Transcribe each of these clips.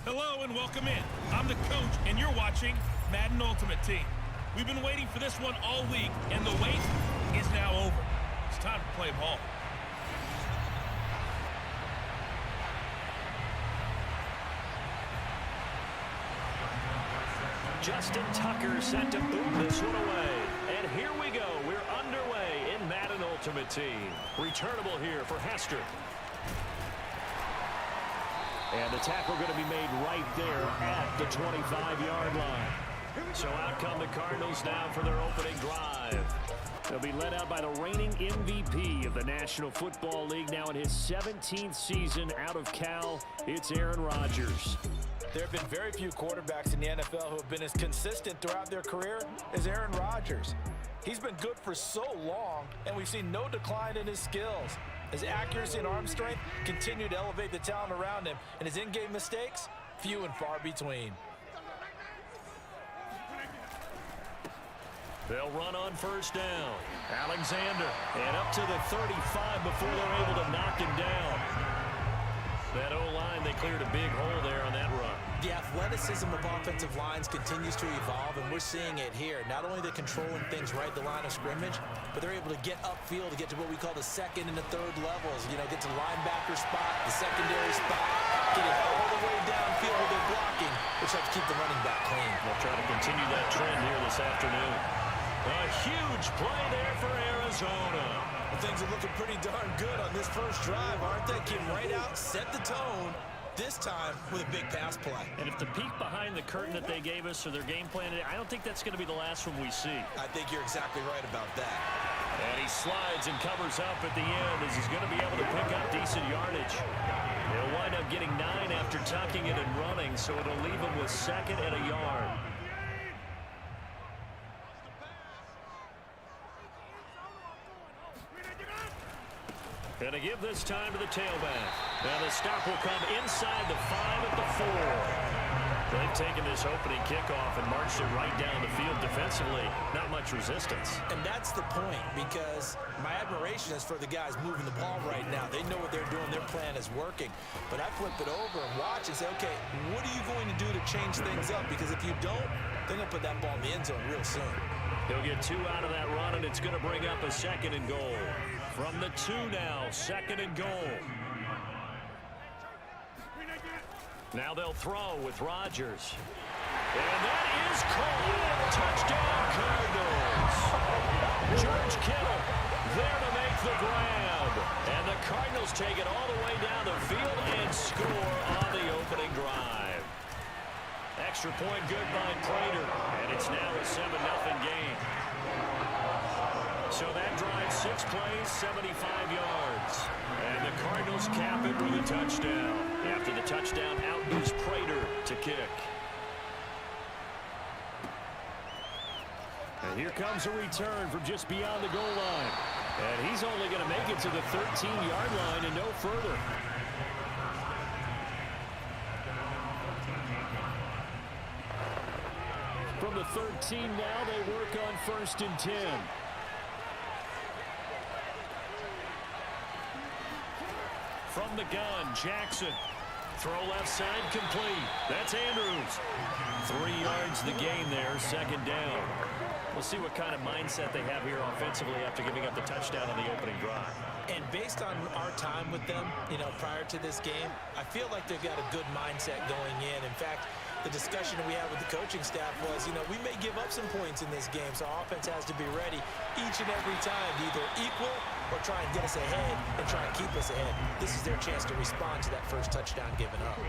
Hello and welcome in. I'm the coach, and you're watching Madden Ultimate Team. We've been waiting for this one all week, and the wait is now over. It's time to play ball. Justin Tucker set to boot this one away. And here we go. We're underway in Madden Ultimate Team. Returnable here for Hester. And the tackle going to be made right there at the 25-yard line. So out come the Cardinals now for their opening drive. They'll be led out by the reigning MVP of the National Football League, now in his 17th season out of Cal. It's Aaron Rodgers. There have been very few quarterbacks in the NFL who have been as consistent throughout their career as Aaron Rodgers. He's been good for so long, and we've seen no decline in his skills. His accuracy and arm strength continue to elevate the talent around him, and his in-game mistakes, few and far between. They'll run on first down. Alexander, and up to the 35 before they're able to knock him down. That O-line, they cleared a big hole there on that run. The athleticism of offensive lines continues to evolve, and we're seeing it here. Not only they're controlling things right at the line of scrimmage, but they're able to get upfield to get to what we call the second and the third levels. You know, get to linebacker spot, the secondary spot, get it all the way downfield where they're blocking, which helps keep the running back clean. They'll try to continue that trend here this afternoon. A huge play there for Arizona. Well, things are looking pretty darn good on this first drive, aren't they? Came right out, set the tone, this time with a big pass play. And if the peek behind the curtain that they gave us or their game plan, I don't think that's going to be the last one we see. I think you're exactly right about that. And he slides and covers up at the end as he's going to be able to pick up decent yardage. He'll wind up getting 9 after tucking it and running, so it'll leave him with second and a yard. And to give this time to the tailback. Now the stop will come inside the 5 at the 4. They've taken this opening kickoff and marched it right down the field defensively. Not much resistance. And that's the point, because my admiration is for the guys moving the ball right now. They know what they're doing. Their plan is working. But I flip it over and watch and say, okay, what are you going to do to change things up? Because if you don't, they're going to put that ball in the end zone real soon. He'll get 2 out of that run, and it's going to bring up a second and goal. From the 2 now, second and goal. Now they'll throw with Rodgers. And that is called. Touchdown, Cardinals. George Kittle there to make the grab. And the Cardinals take it all the way down the field and score on the opening drive. Extra point good by Prater. And it's now a 7-0 game. So that drive, 6 plays, 75 yards. And the Cardinals cap it with a touchdown. After the touchdown, out moves Prater to kick. And here comes a return from just beyond the goal line. And he's only going to make it to the 13-yard line and no further. From the 13 now, they work on 1st and 10. From the gun, Jackson. Throw left side, complete. That's Andrews. 3 yards the gain there, second down. We'll see what kind of mindset they have here offensively after giving up the touchdown on the opening drive. And based on our time with them, you know, prior to this game, I feel like they've got a good mindset going in. In fact, the discussion that we had with the coaching staff was, you know, we may give up some points in this game, so our offense has to be ready each and every time to either equal or try and get us ahead and try and keep us ahead. This is their chance to respond to that first touchdown given up.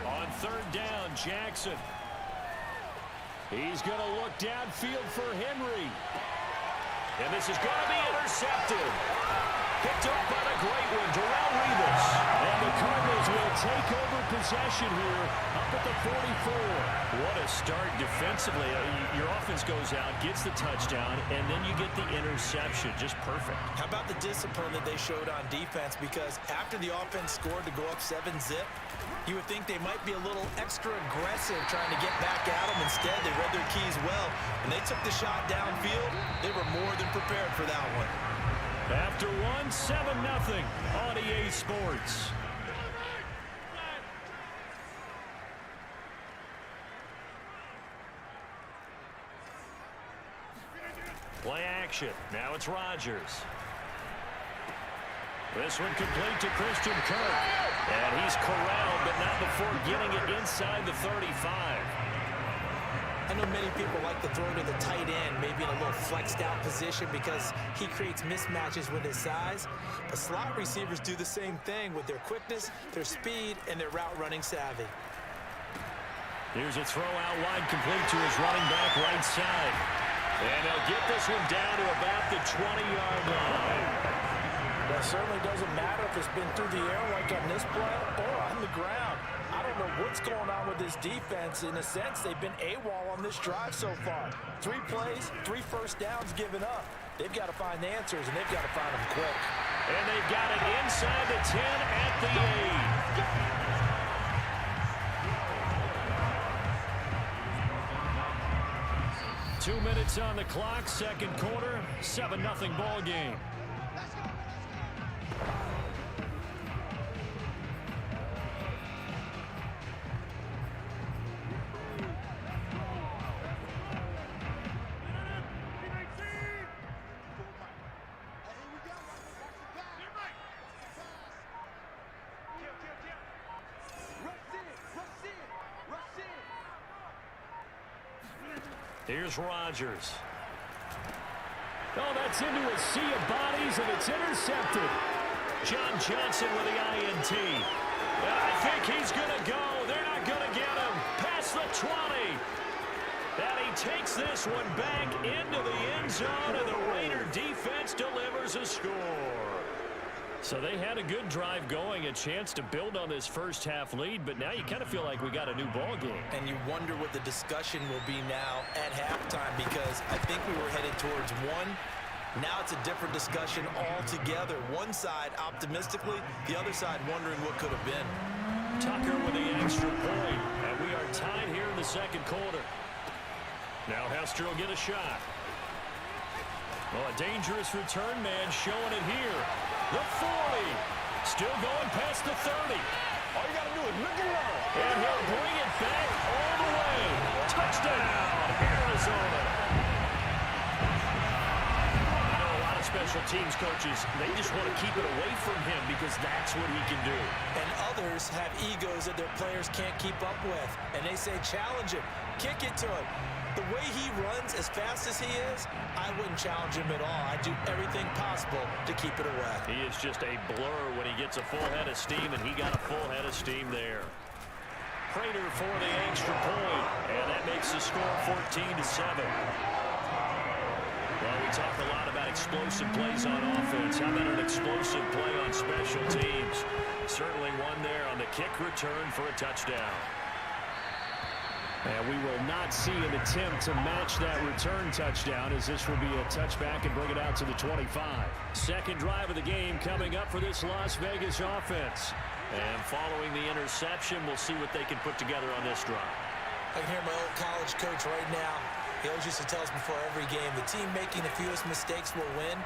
On 3rd down, Jackson. He's going to look downfield for Henry. And this is going to be intercepted. Picked up by the great one, Darrelle Revis. And the Cardinals will take over possession here up at the 44. What a start defensively. Your offense goes out, gets the touchdown, and then you get the interception. Just perfect. How about the discipline that they showed on defense? Because after the offense scored to go up 7-zip, you would think they might be a little extra aggressive trying to get back at them. Instead, they read keys well. When they took the shot downfield, they were more than prepared for that one. After one, 7-0 on EA Sports. Play action. Now it's Rodgers. This one complete to Christian Kirk. And he's corralled, but not before getting it inside the 35. I know many people like to throw to the tight end, maybe in a little flexed out position because he creates mismatches with his size. But slot receivers do the same thing with their quickness, their speed, and their route running savvy. Here's a throw out wide complete to his running back right side. And they'll get this one down to about the 20-yard line. That certainly doesn't matter if it's been through the air like on this play or on the ground. I don't know what's going on with this defense. In a sense, they've been AWOL on this drive so far. 3 plays, 3 first downs given up. They've got to find the answers, and they've got to find them quick. And they've got it inside the 10 at the 8. 2 minutes on the clock, second quarter, 7-0 ball game. Here's Rodgers. Oh, that's into a sea of bodies, and it's intercepted. John Johnson with the INT. I think he's going to go. They're not going to get him. Past the 20. And he takes this one back into the end zone, and the Raider defense delivers a score. So they had a good drive going, a chance to build on this first half lead, but now you kind of feel like we got a new ball game. And you wonder what the discussion will be now at halftime, because I think we were headed towards one. Now it's a different discussion altogether. One side optimistically, the other side wondering what could have been. Tucker with the extra point, and we are tied here in the second quarter. Now Hester will get a shot. Well, a dangerous return man showing it here. The 40. Still going past the 30. All you got to do is look it up. And he'll bring it back all the way. Touchdown, Arizona. You know, a lot of special teams coaches, they just want to keep it away from him because that's what he can do. And others have egos that their players can't keep up with. And they say, challenge him, kick it to him. The way he runs as fast as he is, I wouldn't challenge him at all. I'd do everything possible to keep it away. He is just a blur when he gets a full head of steam, and he got a full head of steam there. Prater for the extra point, and that makes the score 14-7. Well, we talk a lot about explosive plays on offense. How about an explosive play on special teams? Certainly one there on the kick return for a touchdown. And we will not see an attempt to match that return touchdown, as this will be a touchback and bring it out to the 25. Second drive of the game coming up for this Las Vegas offense. And following the interception, we'll see what they can put together on this drive. I can hear my old college coach right now. He always used to tell us before every game, the team making the fewest mistakes will win.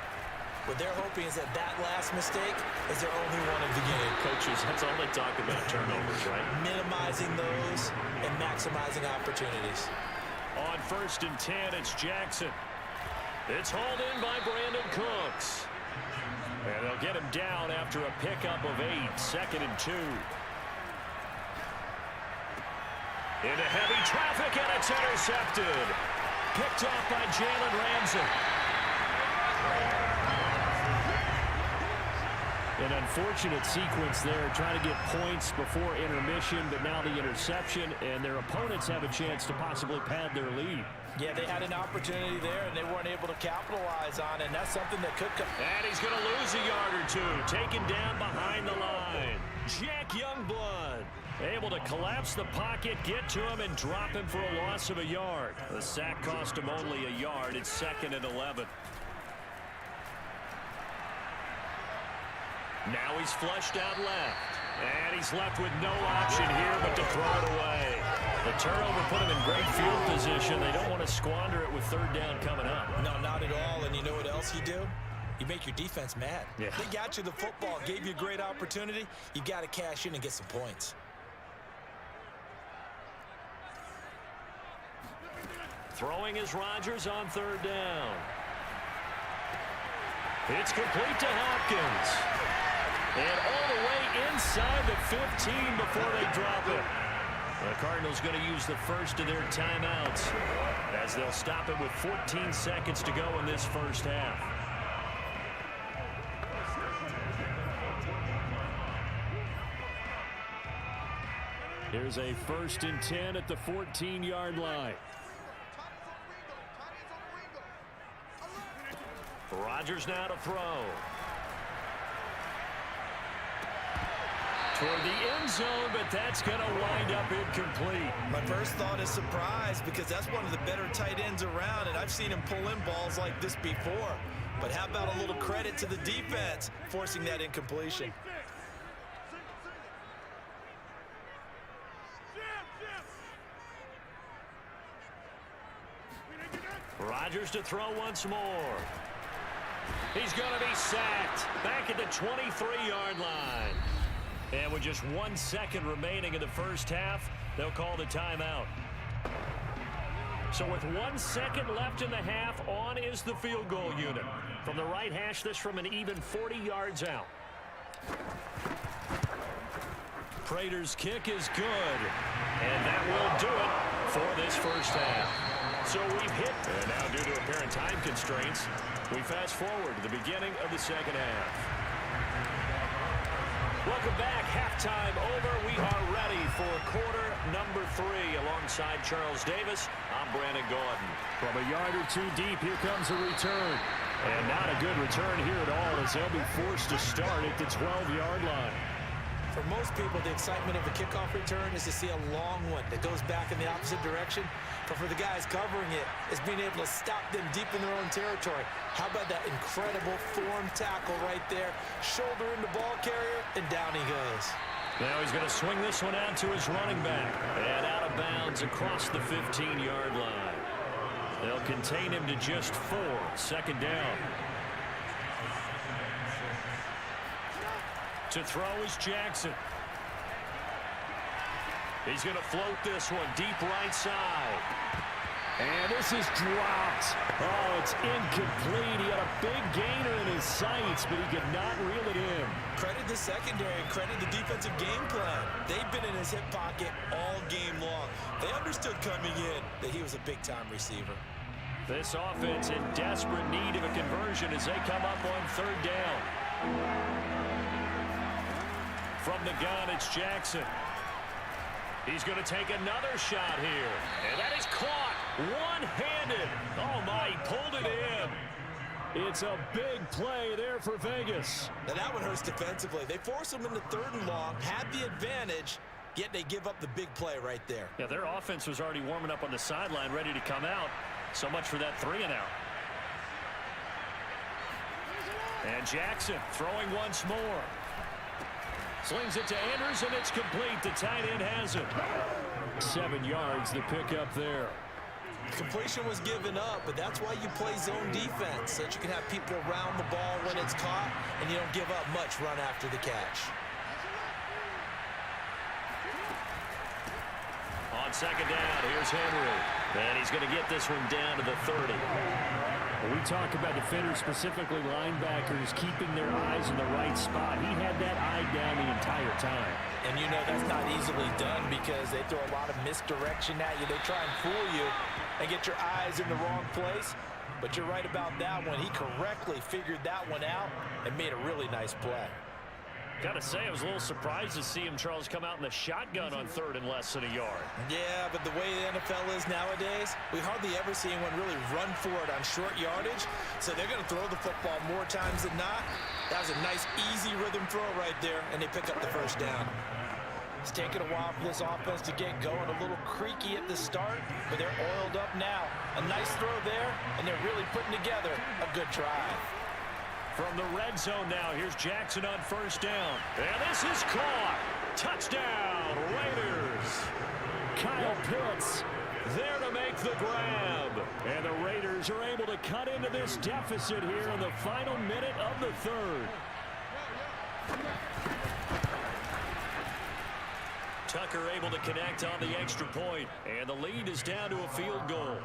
What they're hoping is that that last mistake is their only one of the game. Coaches, that's all they talk about, turnovers, right? Minimizing those and maximizing opportunities. On 1st and 10, it's Jackson. It's hauled in by Brandon Cooks. And they'll get him down after a pickup of 8, 2nd and 2. Into heavy traffic, and it's intercepted. Picked off by Jalen Ramsey. An unfortunate sequence there, trying to get points before intermission, but now the interception, and their opponents have a chance to possibly pad their lead. Yeah, they had an opportunity there, and they weren't able to capitalize on it, and that's something that could come. And he's going to lose a yard or two, taken down behind the line. Jack Youngblood able to collapse the pocket, get to him, and drop him for a loss of a yard. The sack cost him only a yard. It's 2nd and 11. Now he's flushed out left. And he's left with no option here but to throw it away. The turnover put him in great field position. They don't want to squander it with third down coming up. No, not at all. And you know what else you do? You make your defense mad. Yeah. They got you the football, gave you a great opportunity. You got to cash in and get some points. Throwing is Rodgers on third down. It's complete to Hopkins. And all the way inside the 15 before they drop it. The Cardinals going to use the first of their timeouts as they'll stop it with 14 seconds to go in this first half. Here's a 1st and 10 at the 14-yard line. Rodgers now to throw. Toward the end zone, but that's going to wind up incomplete. My first thought is surprise because that's one of the better tight ends around, and I've seen him pull in balls like this before. But how about a little credit to the defense forcing that incompletion? Rodgers to throw once more. He's going to be sacked back at the 23-yard line. And with just 1 second remaining in the first half, they'll call the timeout. So with 1 second left in the half, on is the field goal unit. From the right hash, this from an even 40 yards out. Prater's kick is good. And that will do it for this first half. So we've hit, and now due to apparent time constraints, we fast forward to the beginning of the second half. Welcome back. Halftime over. We are ready for quarter number 3. Alongside Charles Davis, I'm Brandon Gordon. From a yard or two deep, here comes a return. And not a good return here at all as they'll be forced to start at the 12-yard line. For most people, the excitement of a kickoff return is to see a long one that goes back in the opposite direction. But for the guys covering it, it's being able to stop them deep in their own territory. How about that incredible form tackle right there? Shoulder in the ball carrier, and down he goes. Now he's going to swing this one out to his running back. And out of bounds across the 15-yard line. They'll contain him to just 4. Second down. To throw is Jackson. He's going to float this one deep right side. And this is dropped. Oh, it's incomplete. He had a big gainer in his sights, but he could not reel it in. Credit the secondary and credit the defensive game plan. They've been in his hip pocket all game long. They understood coming in that he was a big-time receiver. This offense in desperate need of a conversion as they come up on third down. From the gun, it's Jackson. He's going to take another shot here. And that is caught one-handed. Oh, my, he pulled it in. It's a big play there for Vegas. Now, that one hurts defensively. They force him into 3rd and long, had the advantage, yet they give up the big play right there. Yeah, their offense was already warming up on the sideline, ready to come out. So much for that 3-and-out. And Jackson throwing once more. Slings it to Andrews, and it's complete. The tight end has it. 7 yards, the pickup there. Completion was given up, but that's why you play zone defense, so that you can have people around the ball when it's caught, and you don't give up much run after the catch. On second down, here's Henry. And he's going to get this one down to the 30. We talk about defenders, specifically linebackers, keeping their eyes in the right spot. He had that eye down the entire time. And you know that's not easily done because they throw a lot of misdirection at you. They try and fool you and get your eyes in the wrong place. But you're right about that one. He correctly figured that one out and made a really nice play. Got to say, I was a little surprised to see him, Charles, come out in the shotgun on 3rd and less than a yard. Yeah, but the way the NFL is nowadays, we hardly ever see anyone really run for it on short yardage. So they're going to throw the football more times than not. That was a nice, easy rhythm throw right there, and they pick up the first down. It's taken a while for this offense to get going. A little creaky at the start, but they're oiled up now. A nice throw there, and they're really putting together a good drive. From the red zone now, here's Jackson on first down. And this is caught. Touchdown, Raiders. Kyle Pitts there to make the grab. And the Raiders are able to cut into this deficit here in the final minute of the third. Tucker able to connect on the extra point, and the lead is down to a field goal.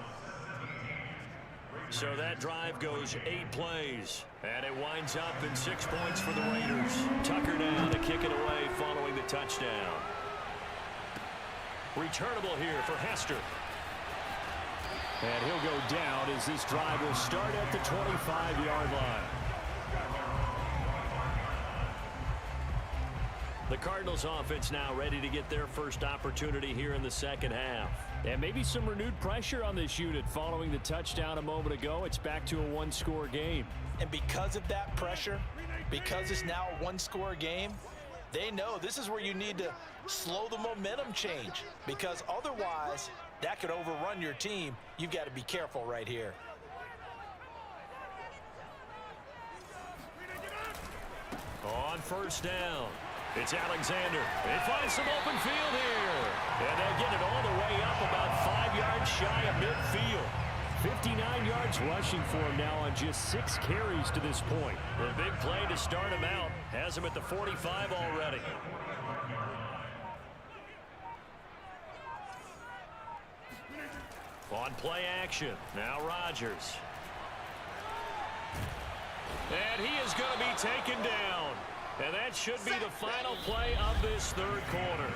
So that drive goes 8 plays, and it winds up in 6 points for the Raiders. Tucker now to kick it away following the touchdown. Returnable here for Hester. And he'll go down as this drive will start at the 25-yard line. The Cardinals offense now ready to get their first opportunity here in the second half. And maybe some renewed pressure on this unit following the touchdown a moment ago. It's back to a one-score game. And because of that pressure, because it's now a one-score game, they know this is where you need to slow the momentum change, because otherwise that could overrun your team. You've got to be careful right here. On first down, it's Alexander. They find some open field here. And they'll get it all the way up about 5 yards shy of midfield. 59 yards rushing for him now on just 6 carries to this point. The big play to start him out has him at the 45 already. On play action, now Rodgers. And he is going to be taken down. And that should be the final play of this third quarter.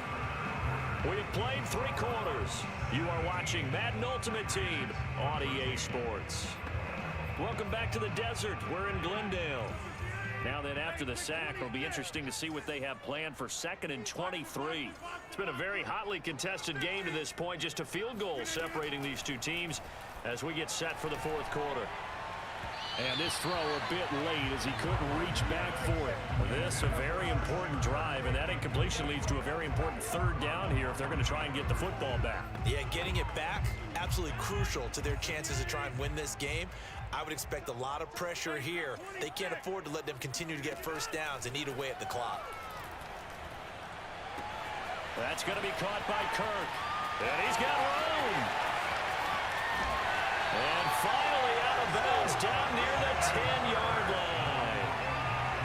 We've played 3 quarters. You are watching Madden Ultimate Team on EA Sports. Welcome back to the desert. We're in Glendale. Now then, after the sack, it'll be interesting to see what they have planned for 2nd and 23. It's been a very hotly contested game to this point. Just a field goal separating these two teams as we get set for the fourth quarter. And this throw a bit late as he couldn't reach back for it. This a very important drive, and that incompletion leads to a very important third down here if they're going to try and get the football back. Yeah, getting it back, absolutely crucial to their chances to try and win this game. I would expect a lot of pressure here. They can't afford to let them continue to get first downs and eat away at the clock. That's going to be caught by Kirk. And he's got room. And finally out of bounds down near the 10-yard line.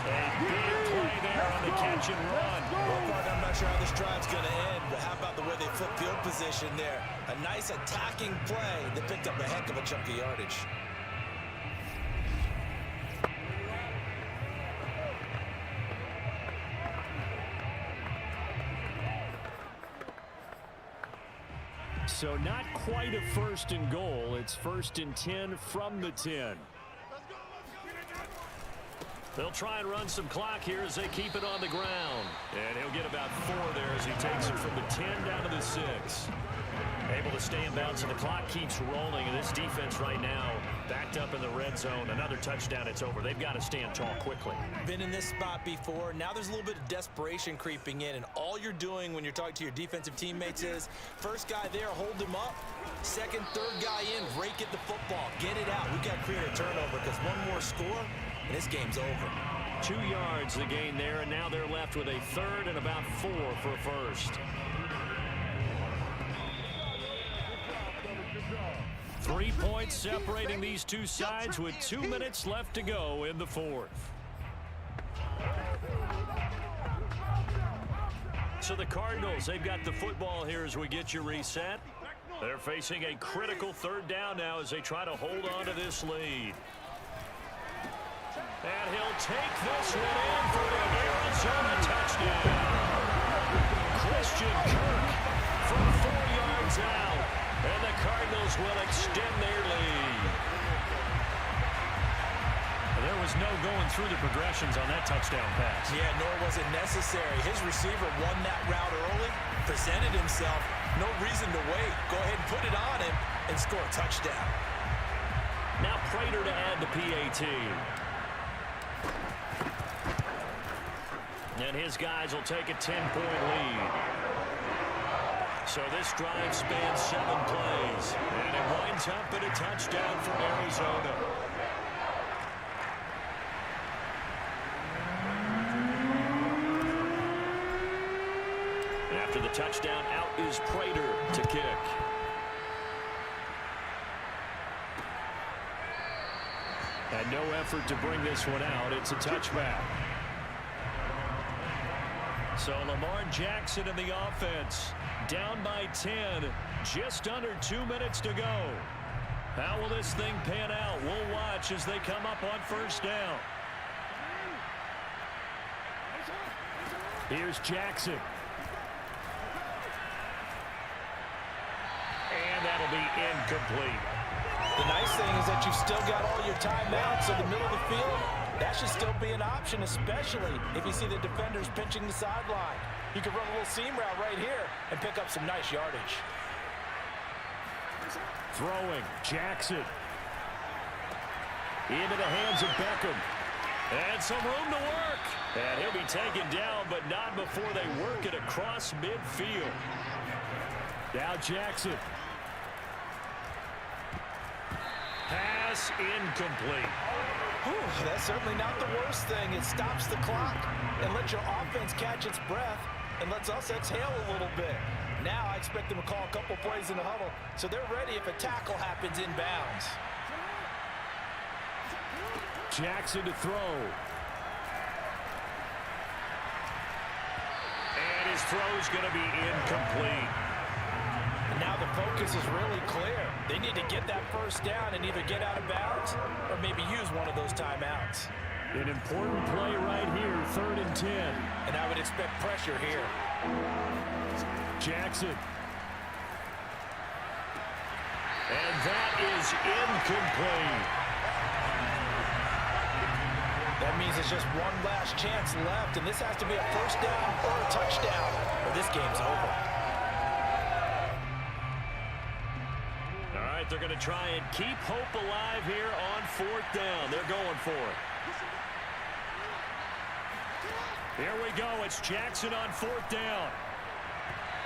A big play there on the catch and run. Well, partner, I'm not sure how this drive's going to end, but how about the way they flip field position there? A nice attacking play that picked up a heck of a chunk of yardage. So not quite a 1st and goal. It's 1st and 10 from the 10. They'll try and run some clock here as they keep it on the ground. And he'll get about 4 there as he takes it from the 10 down to the 6. Able to stay in bounds, and the clock keeps rolling. And this defense right now backed up in the red zone. Another touchdown, it's over. They've got to stand tall quickly. Been in this spot before. Now there's a little bit of desperation creeping in, and all you're doing when you're talking to your defensive teammates is first guy there, hold him up. Second, third guy in, rake at the football. Get it out. We've got to create a turnover because one more score, and this game's over. 2 yards the gain there, and now they're left with a 3rd and about 4 for a first. 3 points separating these two sides with 2 minutes left to go in the fourth. So the Cardinals, they've got the football here as we get you reset. They're facing a critical 3rd down now as they try to hold on to this lead. And he'll take this one in for the Arizona touchdown. Christian Kirk from 4 yards out. And the Cardinals will extend their lead. There was no going through the progressions on that touchdown pass. Yeah, nor was it necessary. His receiver won that route early, presented himself. No reason to wait. Go ahead and put it on him and score a touchdown. Now Prater to add the PAT. And his guys will take a 10-point lead. So this drive spans 7 plays, and it winds up in a touchdown for Arizona. After the touchdown, out is Prater to kick. And no effort to bring this one out. It's a touchback. So Lamar Jackson in the offense. Down by 10. Just under 2 minutes to go. How will this thing pan out? We'll watch as they come up on first down. Here's Jackson. And that'll be incomplete. The nice thing is that you've still got all your timeouts in the middle of the field. That should still be an option, especially if you see the defenders pinching the sideline. You can run a little seam route right here and pick up some nice yardage. Throwing, Jackson. Into the hands of Beckham. And some room to work. And he'll be taken down, but not before they work it across midfield. Now Jackson. Pass incomplete. Whew, that's certainly not the worst thing. It stops the clock and lets your offense catch its breath and lets us exhale a little bit. Now I expect them to call a couple plays in the huddle so they're ready if a tackle happens inbounds. Jackson to throw. And his throw's going to be incomplete. And now the focus is really clear. They need to get that first down and either get out of bounds or maybe use one of those timeouts. An important play right here, 3rd and 10. And I would expect pressure here. Jackson. And that is incomplete. That means it's just one last chance left, and this has to be a first down or a touchdown, or this game's over. All right, they're going to try and keep hope alive here on 4th down. They're going for it. Here we go. It's Jackson on 4th down.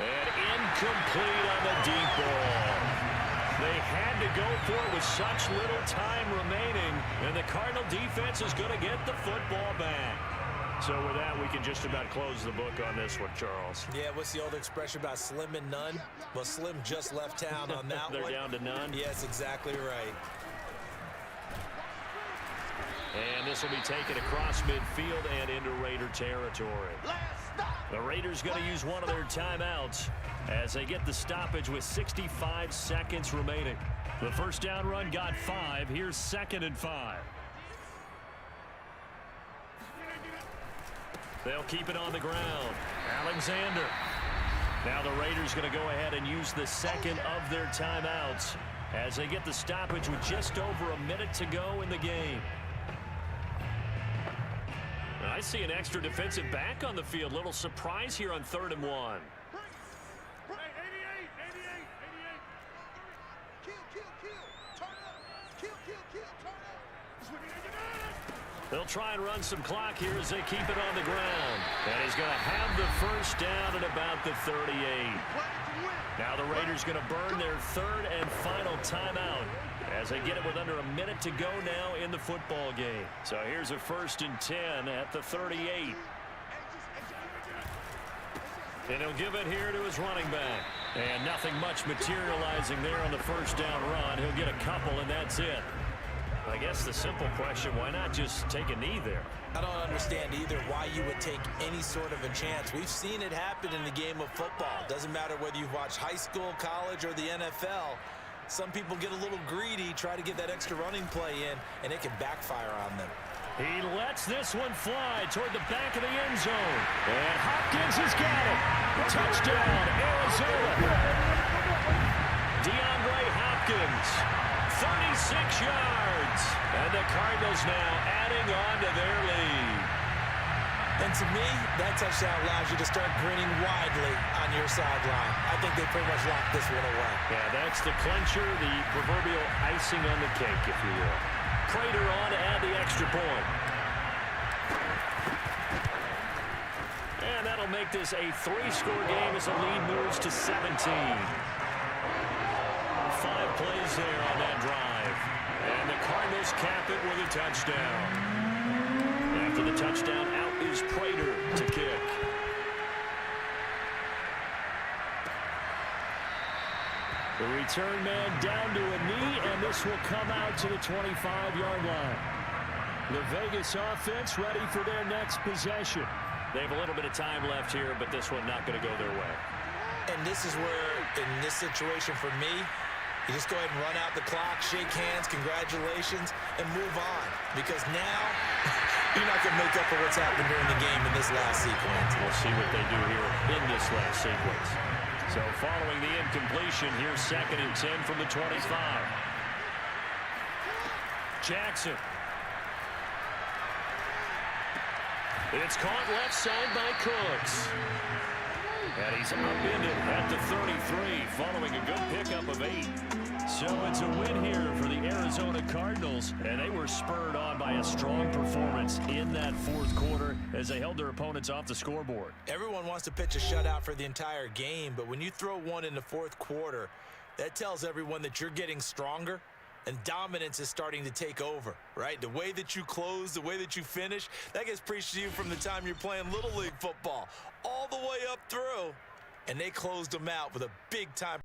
And incomplete on the deep ball. They had to go for it with such little time remaining, and the Cardinal defense is going to get the football back. So with that, we can just about close the book on this one, Charles. Yeah, what's the old expression about slim and none? Well, Slim just left town on that They're one. down to none? Yes, exactly right. And this will be taken across midfield and into Raider territory. The Raiders going to use one of their timeouts as they get the stoppage with 65 seconds remaining. The first down run got 5. Here's 2nd and 5. They'll keep it on the ground. Alexander. Now the Raiders going to go ahead and use the second of their timeouts as they get the stoppage with just over a minute to go in the game. I see an extra defensive back on the field. Little surprise here on 3rd and 1. They'll try and run some clock here as they keep it on the ground. And he's going to have the first down at about the 38. Now the Raiders going to burn their 3rd and final timeout as they get it with under a minute to go now in the football game. So here's a 1st and 10 at the 38. And he'll give it here to his running back. And nothing much materializing there on the first down run. He'll get a couple, and that's it. I guess the simple question, why not just take a knee there? I don't understand either why you would take any sort of a chance. We've seen it happen in the game of football. Doesn't matter whether you've watched high school, college, or the NFL. Some people get a little greedy, try to get that extra running play in, and it can backfire on them. He lets this one fly toward the back of the end zone. And Hopkins has got it. Touchdown, Arizona. DeAndre Hopkins, 36 yards. And the Cardinals now adding on to their lead. And to me, that touchdown allows you to start grinning widely on your sideline. I think they pretty much locked this one away. Yeah, that's the clincher, the proverbial icing on the cake, if you will. Prater on to add the extra point. And that'll make this a 3-score game as the lead moves to 17. 5 plays there on that drive. And the Cardinals cap it with a touchdown. After the touchdown, out is Prater to kick. The return man down to a knee, and this will come out to the 25-yard line. The Vegas offense ready for their next possession. They have a little bit of time left here, but this one not going to go their way. And this is where, in this situation for me, you just go ahead and run out the clock, shake hands, congratulations, and move on. Because now, you're not going to make up for what's happened during the game in this last sequence. We'll see what they do here in this last sequence. So following the incompletion, here's 2nd and 10 from the 25. Jackson. It's caught left side by Cooks. And he's upended at the 33 following a good pickup of 8. So it's a win here for the Arizona Cardinals, and they were spurred on by a strong performance in that 4th quarter as they held their opponents off the scoreboard. Everyone wants to pitch a shutout for the entire game, but when you throw one in the 4th quarter, that tells everyone that you're getting stronger and dominance is starting to take over, right? The way that you close, the way that you finish, that gets preached to you from the time you're playing Little League football all the way up through, and they closed them out with a big-time